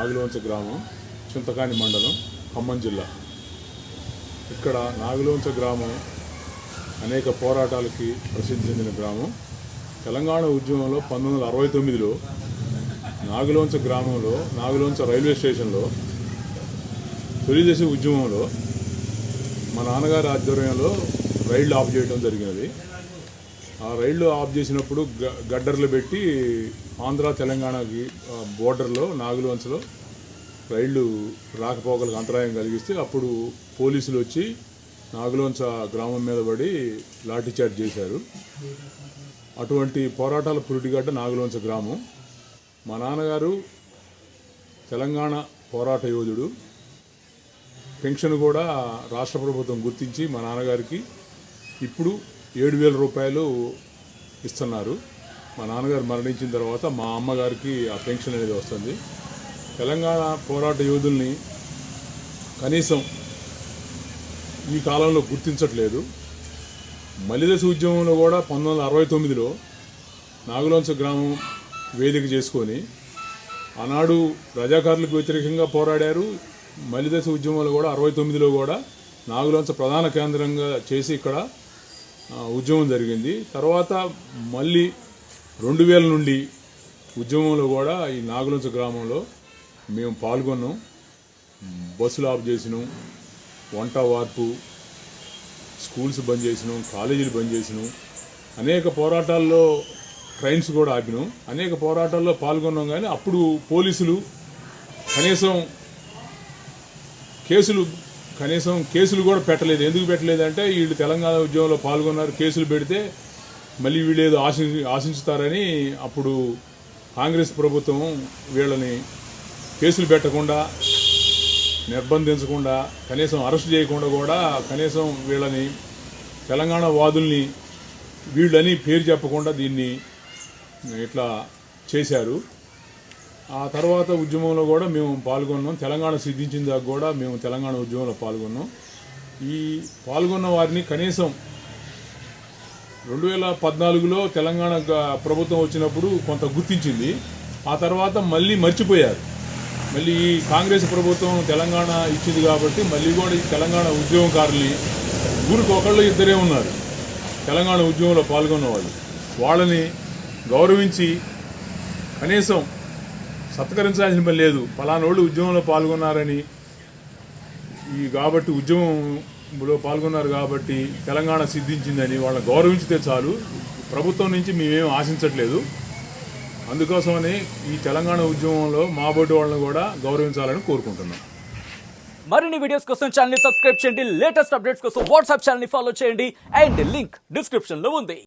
నాగులవంచ గ్రామం, చింతకాని మండలం, ఖమ్మం జిల్లా. ఇక్కడ నాగులవంచ గ్రామం అనేక పోరాటాలకి ప్రసిద్ధి చెందిన గ్రామం. తెలంగాణ ఉద్యమంలో 1969లో నాగులవంచ గ్రామంలో, నాగులవంచ రైల్వే స్టేషన్లో తొలిదశ ఉద్యమంలో మా నాన్నగారి ఆధ్వర్యంలో రైళ్లు ఆఫ్ చేయడం జరిగినది. ఆ రైళ్లు ఆఫ్ చేసినప్పుడు గడ్డర్లు పెట్టి ఆంధ్ర తెలంగాణకి బోర్డర్లో నాగులవంచలో రైళ్లు రాకపోకలకు అంతరాయం కలిగిస్తే అప్పుడు పోలీసులు వచ్చి నాగులవంచ గ్రామం మీద పడి లాఠీచార్జ్ చేశారు. అటువంటి పోరాటాల పురిటిగడ్డ నాగులవంచ గ్రామం. మా నాన్నగారు తెలంగాణ పోరాట యోధుడు. పెన్షన్ కూడా రాష్ట్ర ప్రభుత్వం గుర్తించి మా నాన్నగారికి ఇప్పుడు 7,000 రూపాయలు ఇస్తున్నారు. మా నాన్నగారు మరణించిన తర్వాత మా అమ్మగారికి ఆ పెన్షన్ అనేది వస్తుంది. తెలంగాణ పోరాట యోధుల్ని కనీసం ఈ కాలంలో గుర్తించట్లేదు. మలిదశ ఉద్యమంలో కూడా 1969లో నాగులవంచ గ్రామం వేదిక చేసుకొని ఆనాడు రజాకారులకు వ్యతిరేకంగా పోరాడారు. మలిదశ ఉద్యమంలో కూడా 69లో కూడా నాగులవంచ ప్రధాన కేంద్రంగా చేసి ఇక్కడ ఉద్యమం జరిగింది. తర్వాత మళ్ళీ 2000 నుండి ఉద్యమంలో కూడా ఈ నాగులవంచ గ్రామంలో మేము పాల్గొన్నాం. బస్సులు ఆఫ్ చేసినాం, వంట వార్పు, స్కూల్స్ బంద్ చేసినాం, కాలేజీలు బంద్ చేసినాం, అనేక పోరాటాల్లో ట్రైన్స్ కూడా ఆపినాం, అనేక పోరాటాల్లో పాల్గొన్నాం. కానీ అప్పుడు పోలీసులు కనీసం కేసులు కూడా పెట్టలేదు. ఎందుకు పెట్టలేదంటే వీళ్ళు తెలంగాణ ఉద్యమంలో పాల్గొన్నారు, కేసులు పెడితే మళ్ళీ వీళ్ళు ఏదో ఆశించుతారని అప్పుడు కాంగ్రెస్ ప్రభుత్వం వీళ్ళని కేసులు పెట్టకుండా, నిర్బంధించకుండా, కనీసం అరెస్ట్ చేయకుండా కూడా కనీసం వీళ్ళని తెలంగాణ వాదుల్ని వీళ్ళని పేరు చెప్పకుండా దీన్ని ఇట్లా చేశారు. ఆ తర్వాత ఉద్యమంలో కూడా మేము పాల్గొన్నాం. తెలంగాణ సిద్ధించిన దాకా కూడా మేము తెలంగాణ ఉద్యమంలో పాల్గొన్నాం. ఈ పాల్గొన్న వారిని కనీసం 2014లో తెలంగాణ ప్రభుత్వం వచ్చినప్పుడు కొంత గుర్తించింది. ఆ తర్వాత మళ్ళీ మర్చిపోయారు. మళ్ళీ ఈ కాంగ్రెస్ ప్రభుత్వం తెలంగాణ ఇచ్చింది కాబట్టి మళ్ళీ కూడా ఈ తెలంగాణ ఉద్యమకారులు ఊరికి ఒకళ్ళు ఇద్దరే ఉన్నారు తెలంగాణ ఉద్యమంలో పాల్గొన్న వాళ్ళు. వాళ్ళని గౌరవించి కనీసం సత్కరించాల్సిన పని లేదు. పలానోళ్ళు ఉద్యమంలో పాల్గొన్నారని కాబట్టి ఉద్యమంలో పాల్గొన్నారు కాబట్టి తెలంగాణ సిద్ధించిందని వాళ్ళని గౌరవించితే చాలు. ప్రభుత్వం నుంచి మేమేం ఆశించట్లేదు. అందుకోసమని ఈ తెలంగాణ ఉద్యమంలో మా బోటి వాళ్ళని కూడా గౌరవించాలని కోరుకుంటున్నాం. మరిన్ని వీడియోస్ కోసం ఛానల్ ని సబ్స్క్రైబ్ చేయండి. లేటెస్ట్ అప్డేట్స్ కోసం వాట్సాప్ ఛానల్ ని ఫాలో చేయండి. అండ్ లింక్ డిస్క్రిప్షన్ లో ఉంది.